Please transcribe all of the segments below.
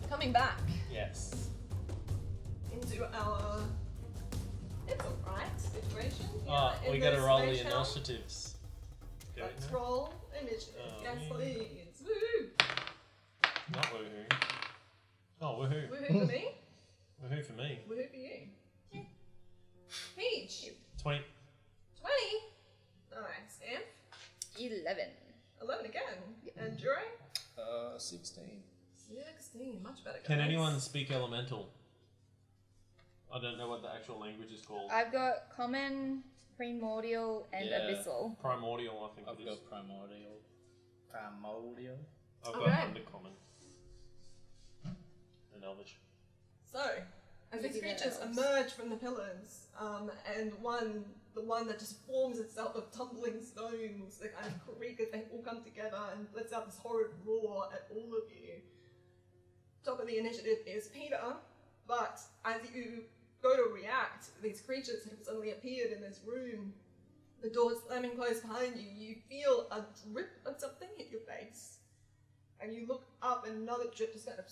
coming back Yes. into our it's alright situation. Oh, in we gotta this roll the mage town. initiatives. Go Let's now. roll initiative. Oh, Yes, yeah. please. Woohoo! Not woohoo. Oh, woohoo. Woohoo for me. Woohoo for me. Woohoo for you. Peach. 20. 20. Nice. Amph. 11. 11 again. And Jiro. 16. 16. Much better. Can guys. anyone speak elemental? I don't know what the actual language is called. I've got common, primordial, and Yeah. abyssal. Primordial, I think I've it is. got primordial. Primordial. I've Okay. got undercommon. And elvish. So, as these Maybe they're creatures elves. emerge from the pillars, and the one that just forms itself of tumbling stones, they kind of creak as they all come together and lets out this horrid roar at all of you. Top of the initiative is Peter, but as you go to react, these creatures have suddenly appeared in this room. The door slamming closed behind you, you feel a drip of something hit your face. And you look up and another drip just kind of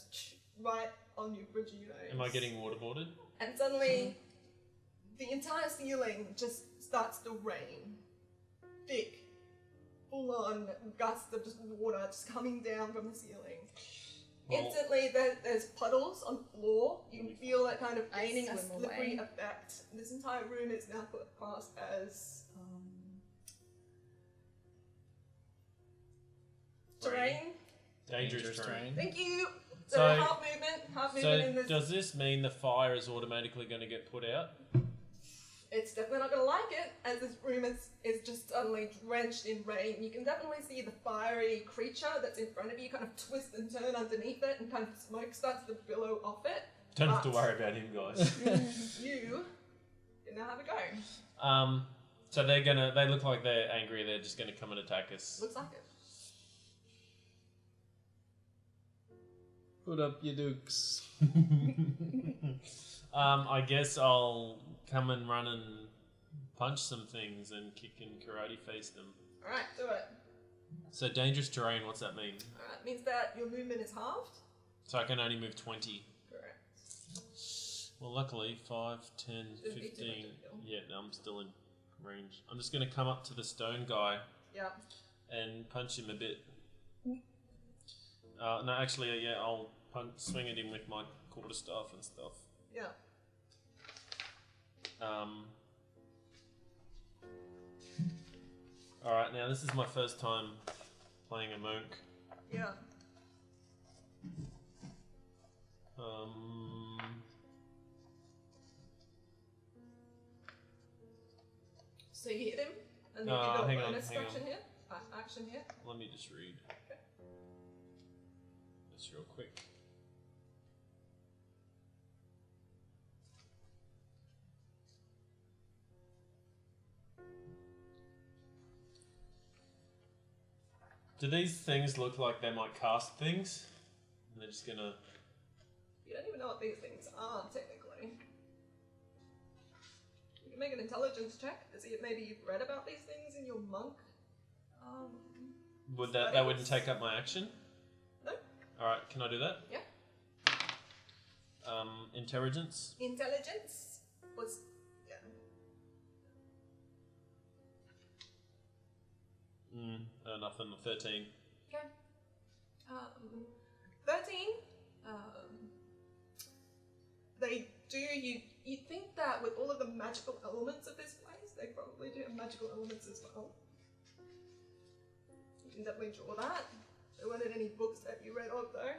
right on your bridge of your nose. Am I getting waterboarded? And suddenly, the entire ceiling just starts to rain. Thick, full-on gusts of just water just coming down from the ceiling. Well- Instantly, there's puddles on the floor. You feel that kind of I gaining a swim slippery away. effect. This entire room is now classed as terrain. Dangerous terrain. Thank you. So- So half movement So in this. does this mean the fire is automatically going to get put out? It's definitely not going to like it, as this room is just suddenly drenched in rain. You can definitely see the fiery creature that's in front of you kind of twist and turn underneath it, and kind of smoke starts to billow off it. Don't have to But worry about him, guys. You can now have a go. So they look like they're angry. They're just gonna come and attack us. Looks like it. Put up your dukes. I guess I'll come and run and punch some things and kick and karate face them. Alright, do it. So dangerous terrain, what's that mean? Alright, means that your movement is halved. So I can only move 20. Correct. Well, luckily, 5, 10, Shouldn't be too 15. much of a deal. Yeah, no, I'm still in range. I'm just going to come up to the stone guy Yeah. and punch him a bit. No, actually, yeah, I'll swing at him with my quarterstaff and stuff. Yeah. Alright, now this is my first time playing a monk. Yeah. So you hit him, and then you do a hang on, bonus hang action on. here. Action here. Let me just read. Okay. Just real quick. Do these things look like they might cast things? And they're just gonna... You don't even know what these things are, technically. You can make an intelligence check to see if maybe you've read about these things in your monk. Would that wouldn't take up my action? No. Alright, can I do that? Yeah. Intelligence? Intelligence was, yeah. Nothing, 13. Okay. 13. They do, you think that with all of the magical elements of this place, they probably do have magical elements as well. You can definitely draw that. There weren't any books that you read of though.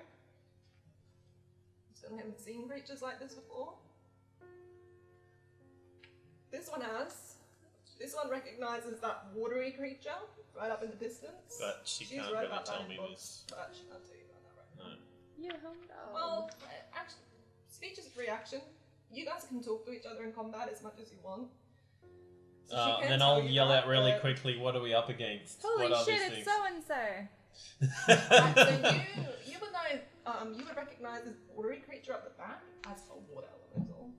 Still haven't seen creatures like this before. This one recognizes that watery creature right up in the distance. But she's can't read really about that tell in me books, this. But she can't tell you about that right now. No. You hung down. Well, actually, speech is a free action. You guys can talk to each other in combat as much as you want. So she can Then tell I'll you yell that, out really but- quickly, what are we up against? Holy what are shit, these it's so and so. Right, so you would know, you would recognize this watery creature at the back as a water elemental.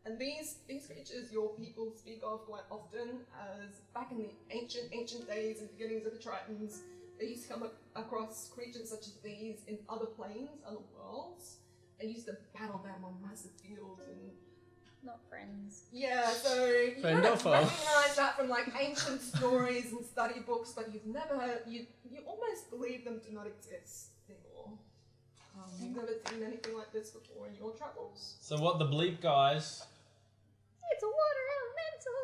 And these creatures your people speak of quite often as back in the ancient days and beginnings of the Tritons, they used to come across creatures such as these in other planes, other worlds, and used to battle them on massive fields and Not friends. yeah, so you Friend kind or of foe? recognize that from like ancient stories and study books, but you've never heard, you almost believe them do not exist anymore. You've never seen anything like this before in your travels. So what the bleep guys? It's a water elemental.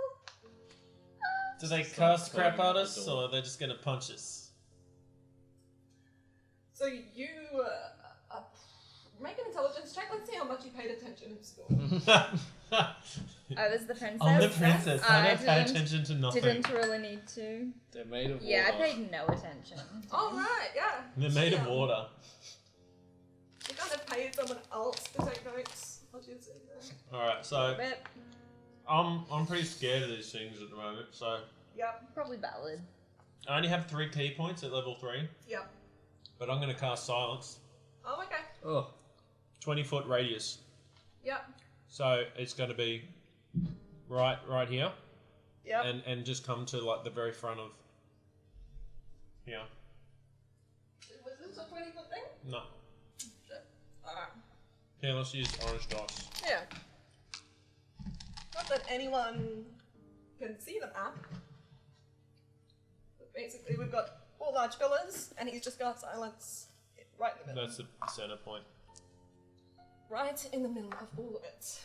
Do they cast crap at us, or are they just gonna punch us? So you make an intelligence check. Let's see how much you paid attention in school. I was the princess. I'm the princess. I don't pay didn't- attention to nothing. Didn't really need to. They're made of Yeah, I water. paid no attention. All right, yeah. They're made of Yeah. water. You kind of paid someone else to take notes. What you say there? All right, so But I'm pretty scared of these things at the moment. So Yep, probably valid. I only have 3 key points at level 3, yep. but I'm gonna cast silence. Oh, okay. Oh, 20-foot radius. Yep, So it's gonna be right here, yep. and just come to like the very front of here. Was this a 20-foot thing? No. Shit. Alright. Here, let's use orange dice. Yeah. Not that anyone can see the map. But basically, we've got 4 large pillars, and he's just got silence right in the middle. That's the center point. Right in the middle of all of it.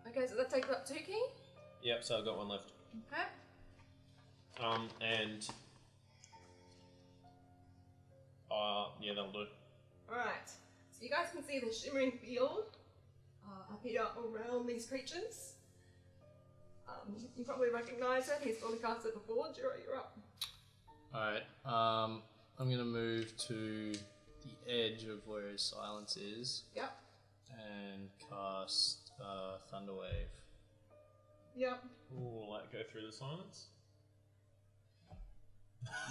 Okay, so that takes up 2 key. Yep. So I've got 1 left. Okay. And yeah, that'll do. Alright. So you guys can see the shimmering field up here around these creatures. You probably recognize it. He's probably cast it before. Jiro, you're up. alright. I'm gonna move to the edge of where his silence is Yep. and cast Thunderwave. Yep. Ooh, like go through the silence.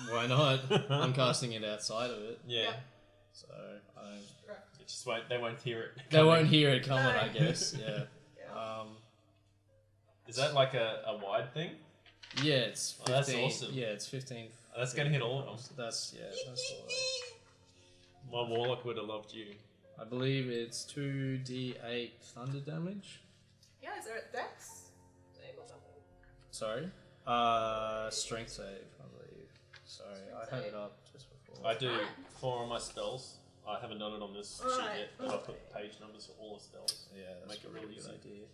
Why not? I'm casting it outside of it, Yeah. Yep. so I don't. Correct. It just won't. They won't hear it. They won't hear it coming, I No. guess. Yeah. Yeah. Is that like a wide thing? Yeah, it's 15. Oh, that's awesome. Yeah, it's 15. That's gonna hit all of them. That's all right. My warlock would have loved you. I believe it's 2d8 thunder damage. Yeah, is there a dex save or something? Sorry. Strength save, I believe. Sorry, I had it up just before. I do Alright. 4 on my spells. I haven't done it on this sheet Alright. yet, but I put page numbers for all the spells. Yeah, that's Make it probably really a good easy. idea.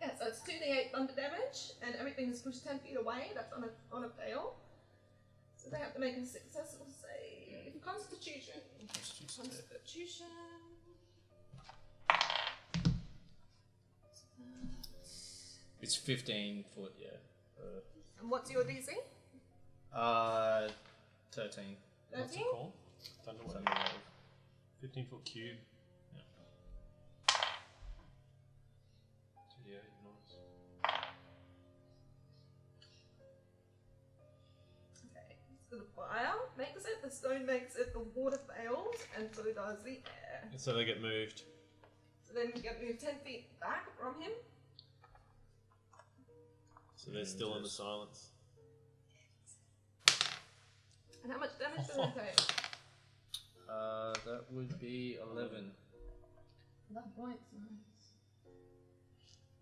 Yeah, so it's 2d8 thunder damage, and everything is pushed 10 feet away. That's on a fail. So they have to make a successful save. Constitution. Constitution. It's 15 foot, yeah. And what's your DC? 13. What's it 13? called? Thunderwave. Thunderwave. 15-foot cube. Yeah. 2d8, nice. Okay, so the fire makes it, the stone makes it, the water fails, and so does the air. And so they get moved. So then you get moved 10 feet back from him. So they're still in the silence. And how much damage do they take? That would be 11. 11 points, nice.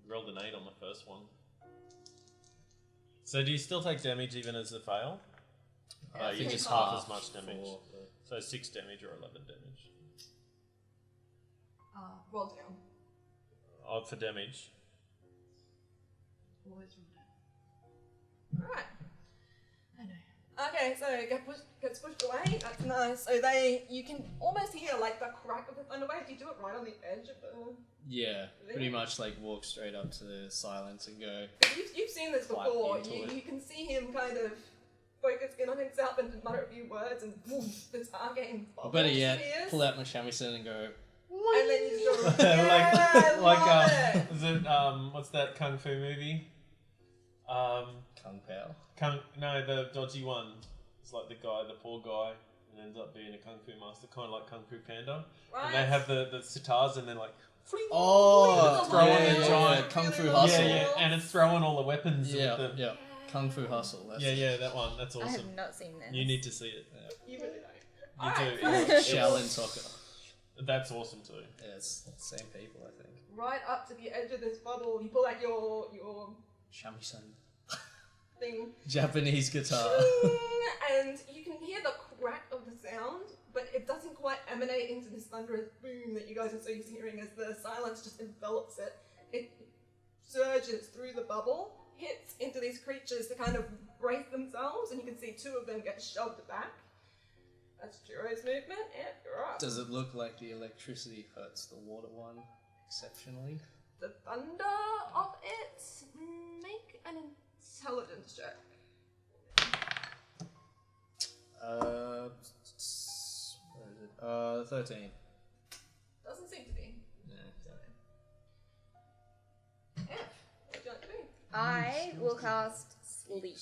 Rolled an 8 on the first one. So do you still take damage even as a fail? Yeah, You take just half half as much damage. for- So 6 damage or 11 damage. Roll down. Oh, for damage. Always roll down. Alright. I know. Okay, so gets pushed away. That's nice. So you can almost hear like the crack of the thunder wave. You do it right on the edge of the. Yeah, pretty much like walk straight up to the silence and go. You've seen this Clap before. into it. You can see him kind of focus in on himself and mutter a few words, and woof, this arcane bubble Better yet, appears. pull out my shamisen and go. And then you just go, yeah, I love it. Is it what's that kung fu movie? Kung Pao. No, the dodgy one. It's like the poor guy, and ends up being a kung fu master, kind of like Kung Fu Panda. Right. And they have the sitars, and they're like, fling. Oh, It's throwing yeah, the yeah, giant Kung Fu really Hustle. yeah, and it's throwing all the weapons Yeah, with the. yeah. Kung Fu Hustle. That's Yeah, that one. That's I awesome. have not seen this. You need to see it. You really don't. You Alright, do. so Shaolin Soccer. That's awesome too. Yeah, it's the same people, I think. right up to the edge of this bubble, you pull out your Shamisen. thing, Japanese guitar. and you can hear the crack of the sound, but it doesn't quite emanate into this thunderous boom that you guys are so used to hearing as the silence just envelops it. It surges through the bubble, hits into these creatures to kind of brace themselves, and you can see two of them get shoved back. That's Jiro's movement, and you're up. Does it look like the electricity hurts the water one exceptionally? The thunder of it, make an intelligence check. What is it? 13. Doesn't seem to be. Yeah. Amph, what would you like to do? I will cast Sleep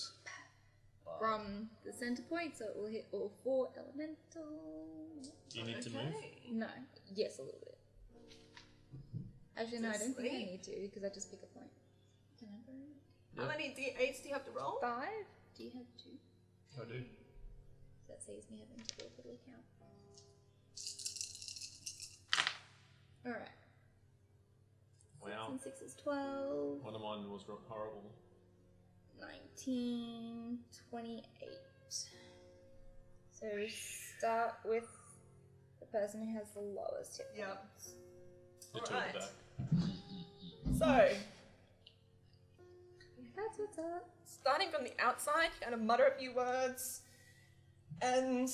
from the center point, so it will hit all 4 elementals. Do you need to move? No. Yes, a little bit. Actually, no, I don't think I Sleep? need to, because I just pick a point. Can I burn? How many d8s do you have to roll? 5? Do you have 2? I do. So that saves me having to awkwardly count. Alright. Wow. 6 and 6 is 12. One of mine was horrible. 19, 28. So start with the person who has the lowest hit Yeah. points. The two Alright. at the back. So, That's what's up. starting from the outside, you kind of mutter a few words, and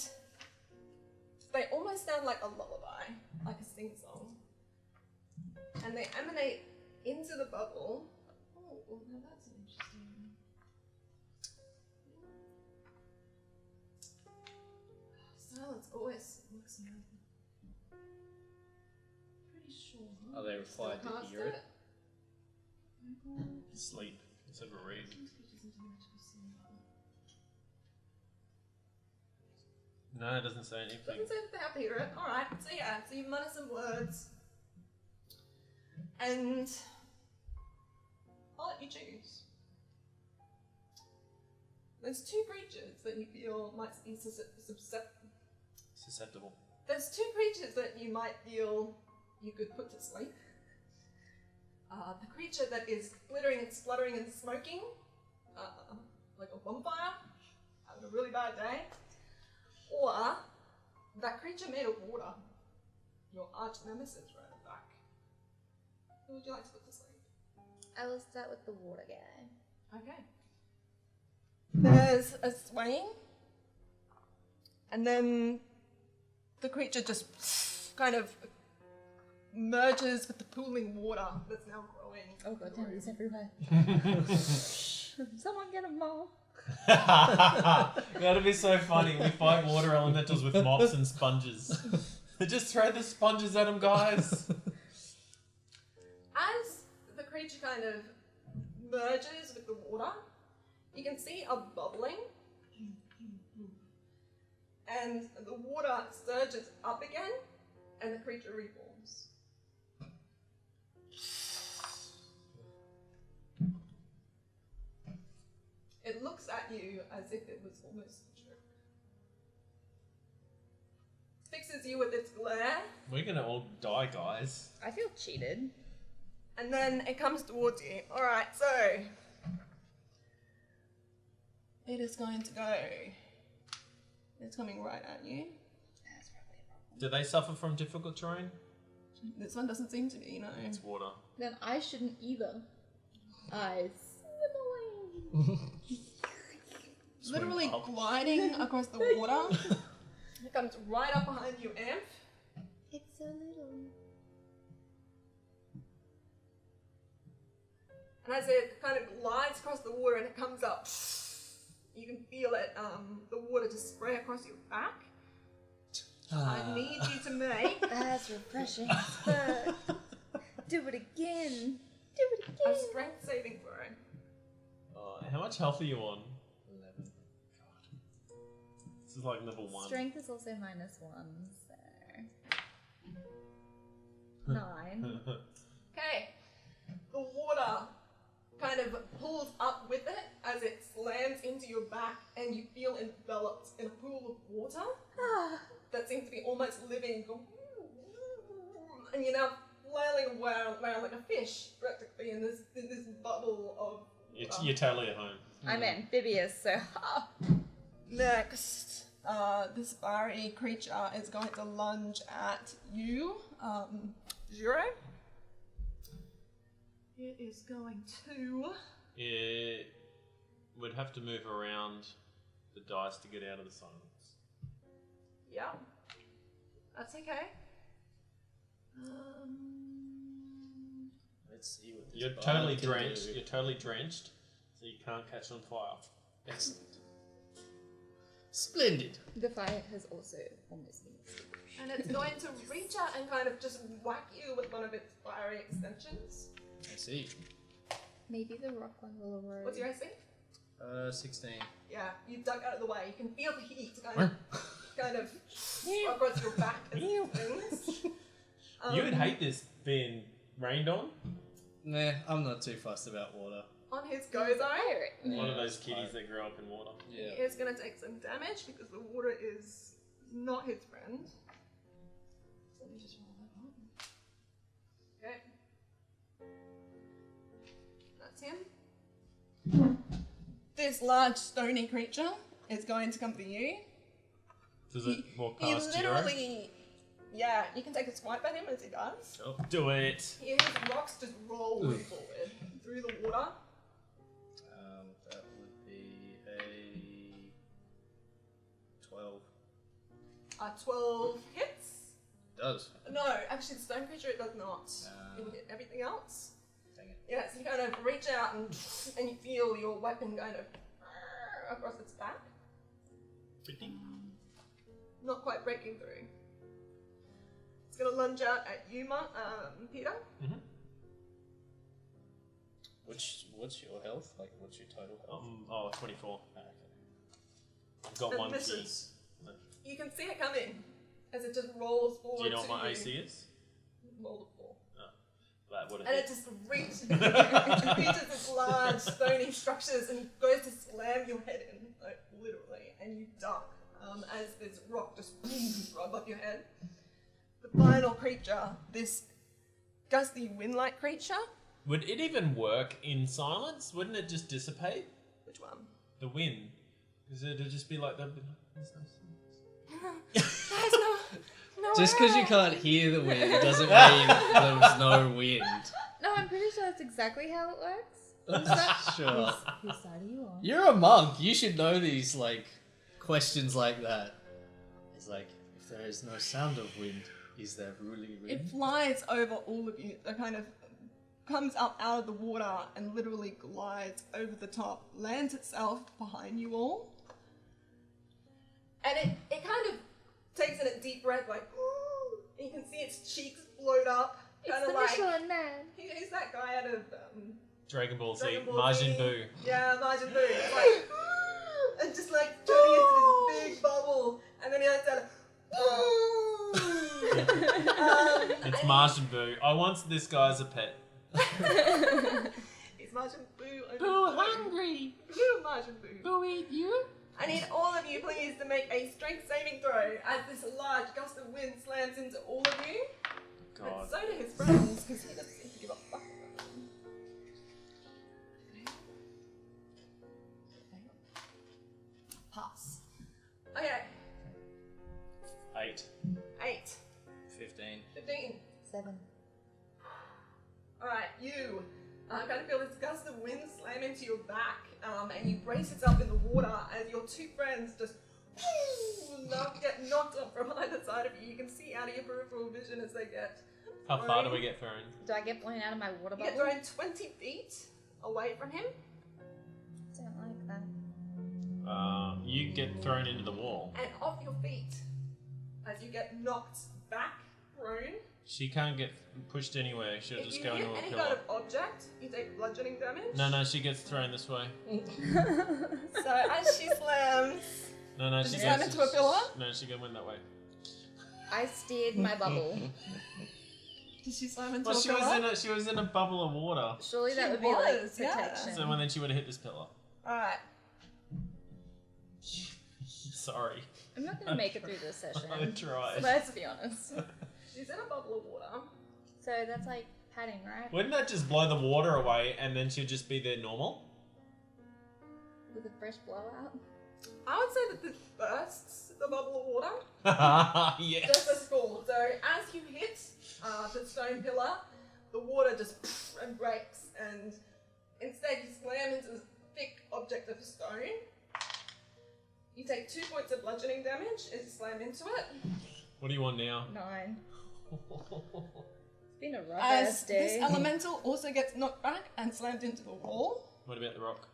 they almost sound like a lullaby, like a sing-song. And they emanate into the bubble. Oh, now that's interesting. Silence always looks pretty sure. Huh? Are they required Still to cast hear it? Sleep. Instead of a read. No, it doesn't say anything. Doesn't say that they have to hear it. Alright, so yeah, so you mutter some words. And I'll let you choose. There's 2 creatures that you feel might be Susceptible. There's 2 creatures that you might feel you could put to sleep. The creature that is glittering and spluttering and smoking, like a bonfire, having a really bad day. Or that creature made of water, your arch nemesis right at the back. Who would you like to put to sleep? I will start with the water guy. Okay. There's a swaying, and then the creature just kind of merges with the pooling water that's now growing. Oh god, damn, it's everywhere. Someone get a mop. That'd be so funny. We fight water elementals with mops and sponges. Just throw the sponges at them, guys. As the creature kind of merges with the water, you can see a bubbling, and the water surges up again, and the creature reforms. It looks at you as if it was almost a joke. Fixes you with its glare, We're gonna all die, guys. I feel cheated. and then it comes towards you. Alright, so it is going to go. It's coming right at you. That's probably a problem. Do they suffer from difficult terrain? This one doesn't seem to be, no. It's water. Then I shouldn't either. I swim away. Literally up. gliding across the water. It comes right up behind you, Amph. It's so little. And as it kind of glides across the water and it comes up, you can feel it, the water just spray across your back. I need you to make That's refreshing. But do it again. Do it a again. strength saving throw. How much health are you on? 11. This is like level 1. Strength is also -1, so 9. Okay. The water kind of pulls up with it as it slams see you go, and you're now flailing around like a fish, practically, in this bubble of. You're totally at home. I'm amphibious, so Next, this fiery creature is going to lunge at you, Jiro. It is going to. It would have to move around the dice to get out of the silence. Yeah, that's okay. Let's see what this You're bard totally can drenched. do. You're totally drenched, so you can't catch on fire. Excellent. Splendid. the fire has also almost been extinguished. And it's going to reach out and kind of just whack you with one of its fiery extensions. I see. Maybe the rock one will erode. What's your AC? 16. Yeah, you duck out of the way. You can feel the heat kind of across your back as it things. You would hate this being rained on. Nah, I'm not too fussed about water. On his go though, Pirate. One of Yeah, those it's kitties fine. that grow up in water. he Yeah. is going to take some damage because the water is not his friend. So let me just roll that up. Okay. That's him. This large stony creature is going to come for you. Does it walk He past Jiro? literally, yeah, you can take a swipe at him as he does. Sure. Do it. His rocks just roll forward through the water. That would be a 12. 12 hits. Does. No, actually, the stone creature it does not. It will hit everything else. Dang it. Yeah, so you kind of reach out and you feel your weapon kind of across its back. Not quite breaking through. It's going to lunge out at you, Peter. What's your health? Like, what's your total health? 24. Ah, okay. I've got And one key. misses. You can see it coming as it just rolls forward. Do you know to what my you. AC is? Roll a 4. That would have And hit. it just reaches its large stony structures and goes to slam your head in, like literally, and you duck as this rock just right above your head. The final creature, this gusty wind-like creature. Would it even work in silence? Wouldn't it just dissipate? Which one? The wind? Because it'd just be like that. Guys, no Just because you way. can't hear the wind doesn't mean there's no wind. No, I'm pretty sure that's exactly how it works. Sure. Whose side are you on? You're a monk. You should know these, like, questions like that. It's like, if there is no sound of wind, is there really wind? It flies over all of you. It kind of comes up out of the water and literally glides over the top, lands itself behind you all. And it kind of takes in a deep breath, like, ooh, and you can see its cheeks float up. It's Kind the of like, Michelin Man. who's that guy out of Dragon Ball Z. Dragon Ball Majin Z? Buu. Yeah, Majin Buu. It's like, and just like turning into this big bubble, and then he lets out a It's Majin Buu. I want this guy as a pet. It's Majin Buu. Boo hungry. Boo, Majin Buu. Boo eat you. I need all of you, please, to make a strength saving throw as this large gust of wind slams into all of you. God. And so do his friends, because he doesn't seem to give a fuck about them. Pass. Okay, 8. 8, 15. 15. 7. Alright, you kind of feel this gust of wind slam into your back, and you brace yourself in the water as your two friends just get knocked up from either side of you. You can see out of your peripheral vision as they get How far do we get thrown? Do I get blown out of my water You get bubble? thrown 20 feet away from him, I don't like that. You get thrown into the wall. and off your feet as you get knocked back, prone. She can't get pushed anywhere. She'll If just you go hit into a any pillar. kind of object, you take bludgeoning damage. No, she gets thrown this way. So as she slams, No, Did she you goes slam into a pillar? No, she went that way. I steered my bubble. did she slam into Well, a she pillar? was in a bubble of water. Surely that She would be like was, yeah. protection. So then she would have hit this pillar. Alright. Sorry. I'm not gonna make it through this session. I tried. Let's be honest. She's in a bubble of water. So that's like padding, right? Wouldn't that just blow the water away and then she'll just be there normal? With a fresh blowout. I would say that this bursts the bubble of water. Yes. Just as cool. So as you hit the stone pillar, the water just and breaks, and instead you slam into this thick object of stone. You take 2 points of bludgeoning damage as you slam into it. What do you want now? 9. It's been a rough As ass day. this elemental also gets knocked back and slammed into the wall. What about the rock?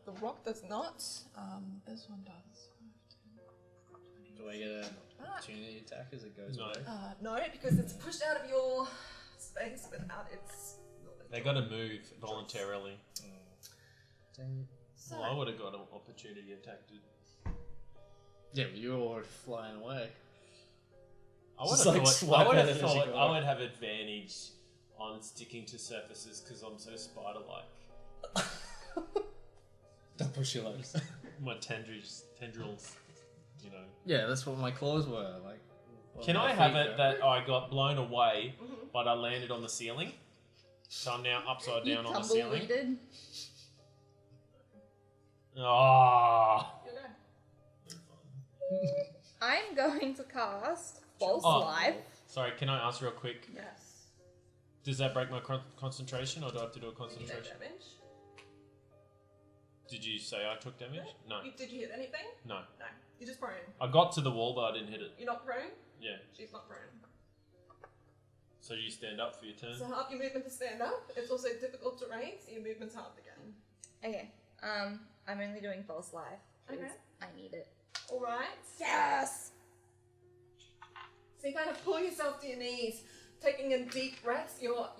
The rock does not. This one does. Do I get an opportunity attack as it goes No. away? No, because it's pushed out of your space without its. They got to move voluntarily. Dang So, Well, I would have got an opportunity attack. it. Yeah, but you were flying away. I would Just have like thought. swipe I would at have it as you thought go I up. would have advantage on sticking to surfaces because I'm so spider-like. Don't push your legs. My tendrils, you know. Yeah, that's what my claws were. Like. Can my I have feet it go. that I got blown away, but I landed on the ceiling? So I'm now upside You down on the ceiling. tumbleweeded. Ah. you go. I'm going to cast False Oh. Life. Sorry, can I ask real quick? Yes. Does that break my concentration, or do I have to do a You take concentration? damage. Did you say I took damage? No. Did you hit anything? No. No. You're just prone. I got to the wall, but I didn't hit it. You're not prone? Yeah. She's not prone. So you stand up for your turn? So half your movement to stand up. It's also difficult terrain, so your movement's halved again. Okay. I'm only doing False Life. 'Cause Okay. I need it. Alright. Yes! So you kind of pull yourself to your knees, taking a deep breath. Your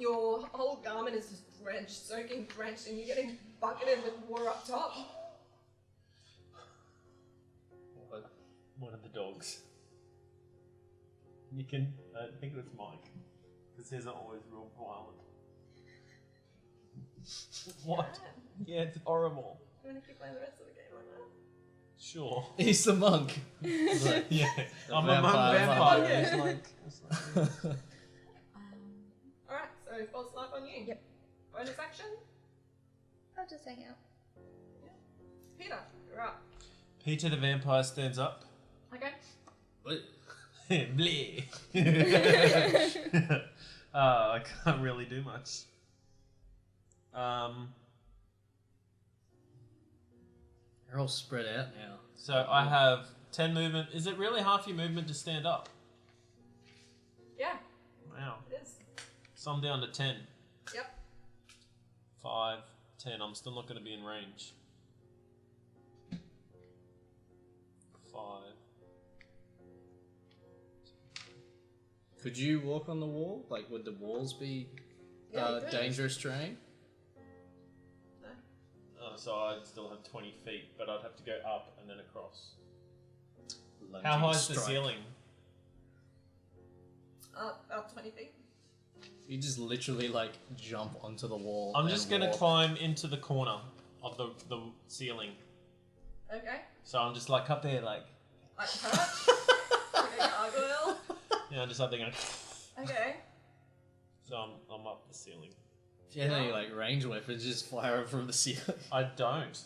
whole garment is just drenched, soaking drenched, and you're getting bucketed with water up top. What? One of the dogs. You can. I think it was Mike. Because his are always real violent. What? Yeah, it's horrible. You want to keep playing the rest of the game like that? Sure. He's the monk. He's like, Yeah. The I'm a vampire vampire. monk. It's like Alright, so false life on you. Yep. Bonus action. I'll just hang out. Peter, you're up. Peter the vampire stands up. Okay. Bleh. I can't really do much. They're all spread out now. So I have 10 movement. Is it really half your movement to stand up? Yeah, Wow. it is. So I'm down to 10. Yep. 5, 10. I'm still not going to be in range. 5. Could you walk on the wall? Like, would the walls be Yeah, you could. dangerous terrain? So I'd still have 20 feet, but I'd have to go up and then across. Lunging How high is the strike. ceiling? Up 20 feet. You just literally like jump onto the wall. I'm and just going to walk. climb into the corner of the ceiling. Okay. So I'm just like up there, like, Like perch. Okay, gargoyle. yeah, I'm just up there going. Okay. So I'm up the ceiling. If you had any like range weapons, just fire them from the ceiling. I don't.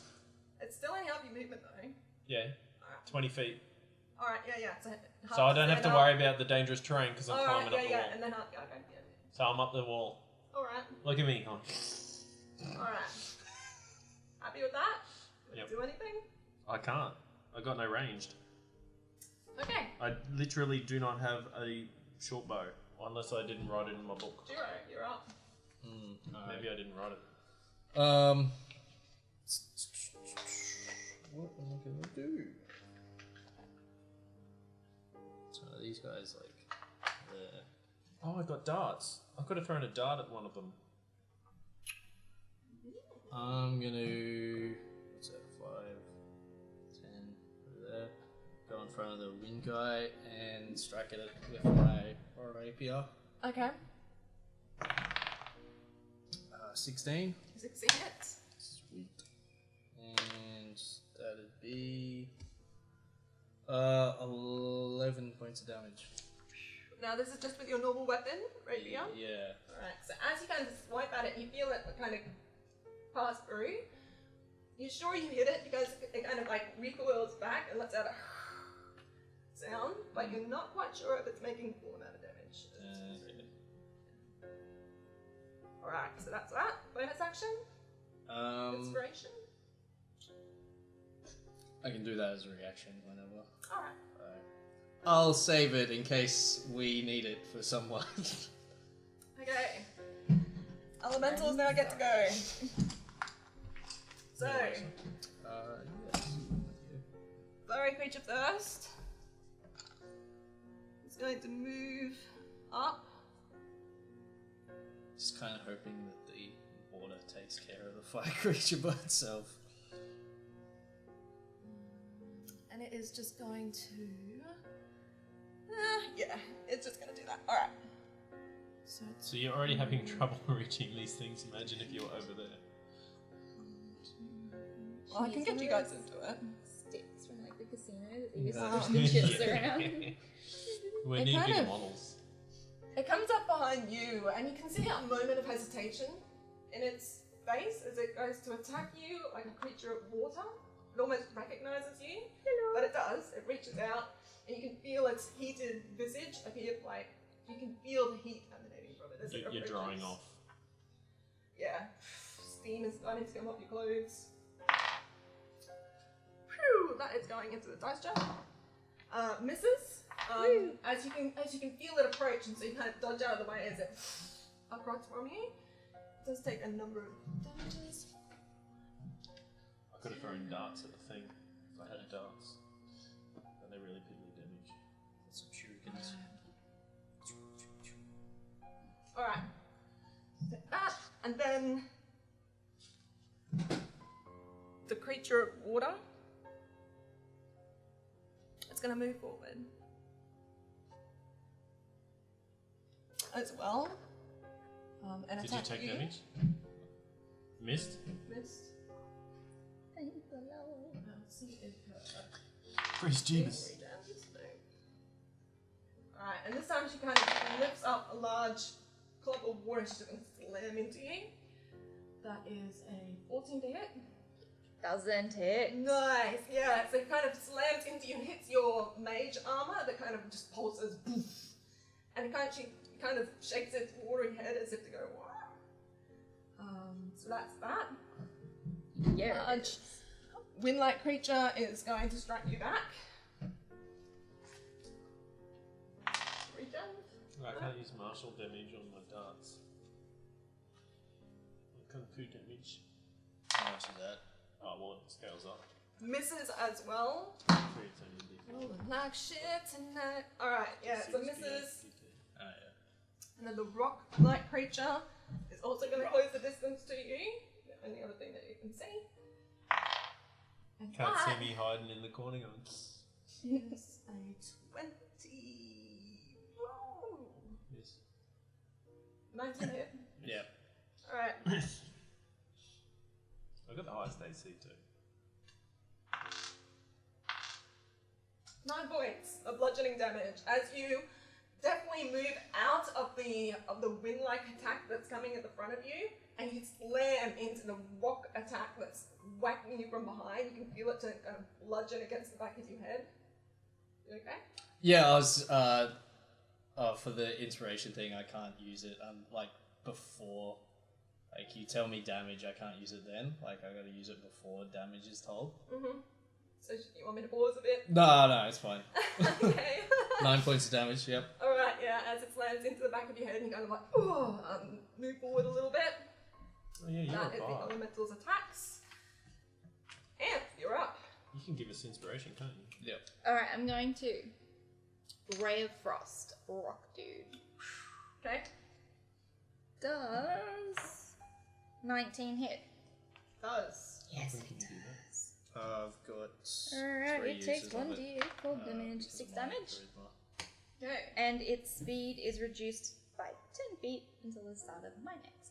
It's still only half your movement though. Yeah, 20 feet. Alright, yeah. So, So I don't have to worry about the dangerous terrain because I'm Alright, climbing up the wall. and then half, okay, yeah. So I'm up the wall. Alright, Look at me. Oh. alright. Happy with that? Yep. Do anything? I can't. I got no ranged. Okay, I literally do not have a short bow unless I didn't write it in my book. Jiro, you're up. Maybe I didn't write it. What am I gonna do? So these guys like there. Oh, I got darts. I could have thrown a dart at one of them. I'm gonna what's that? 5, 10, put it there. Go in front of the wind guy and strike at it with my rapier. Okay. 16. 16 hits. Sweet. And that'd be 11 points of damage. Now this is just with your normal weapon, rapier. Yeah. Alright, so as you kind of swipe at it, you feel it kind of pass through. You're sure you hit it because it kind of like recoils back and lets out a sound, but you're not quite sure if it's making full amount of damage. Alright, so that's that. Bonus action? Inspiration? I can do that as a reaction whenever. Alright. I'll save it in case we need it for someone. Okay. Elementals now get to go. So, Yes. furry creature first. It's going to move up. Just kind of hoping that the water takes care of the fire creature by itself. And it is just going to... yeah, it's just going to do that. Alright. So you're already having trouble reaching these things. Imagine if you were over there. Well, I can get you guys into it. Sticks from like the casino that they used to Oh. push the chips around. We It need kind big of- models. It comes up behind you, and you can see a moment of hesitation in its face as it goes to attack you like a creature of water. It almost recognizes you, but it does. It reaches out, and you can feel its heated visage appear, like you can feel the heat emanating from it as it You're approaches. drying off. Yeah, steam is starting to come off your clothes. Phew, that is going into the dice jar. Misses. As you can feel it approach, and so you kind of dodge out of the way as it across from you. It does take a number of damages. I could have thrown darts at the thing if I had darts. But they really piddly damage. Some shurikens. Alright. Take that, and then the creature of water. It's gonna move forward. As well. And Did you attack take you. damage? Missed? Missed. Thank the Lord. Let's see if Freeze Jeebus. Alright, and this time she kind of lifts up a large clump of water and she's going to slam into you. That is a 14 to hit. Doesn't hit. Nice, yeah, so it kind of slams into you and hits your mage armor that kind of just pulses. Poof, and she kind of shakes its watery head as if to go, wow. So that's that. Yeah. Large wind-like creature is going to strike you back. Regen. I can't use martial damage on my darts. Kung Fu damage. How much is that? Oh, well, it scales up. Misses as well. 3 it's only D4. Rolling like shit tonight. Alright, yeah, so 6, misses. Oh, yeah. And then the rock-like creature is also going to close the distance to you. The only other thing that you can see. And Can't that see me hiding in the corner going. is a 20. Woo! Yes. 19 hit. Yeah. Alright. I've got the highest AC too. 9 points of bludgeoning damage as you definitely move out of the wind-like attack that's coming at the front of you, and you slam into the rock attack that's whacking you from behind. You can feel it to kind of bludgeon against the back of your head. You okay? Yeah, I was, for the inspiration thing, I can't use it, like, before, like, you tell me damage, I can't use it then, like, I gotta use it before damage is told. Mm-hmm. So you want me to pause a bit? No, it's fine. Okay. 9 points of damage, yep. Alright, yeah, as it slams into the back of your head, and you kind of like, move forward a little bit. Oh yeah, you're That is a the bard. elemental's attacks. Amph, you're up. You can give us inspiration, can't you? Yep. Alright, I'm going to Ray of Frost, rock dude. Okay. Does 19 hit? Does. Yes, Can it you do does. I've got Alright, 3 it takes uses of 1 it. d8 cold damage, because 6 of my damage. charisma. Okay. And its speed is reduced by 10 feet until the start of my next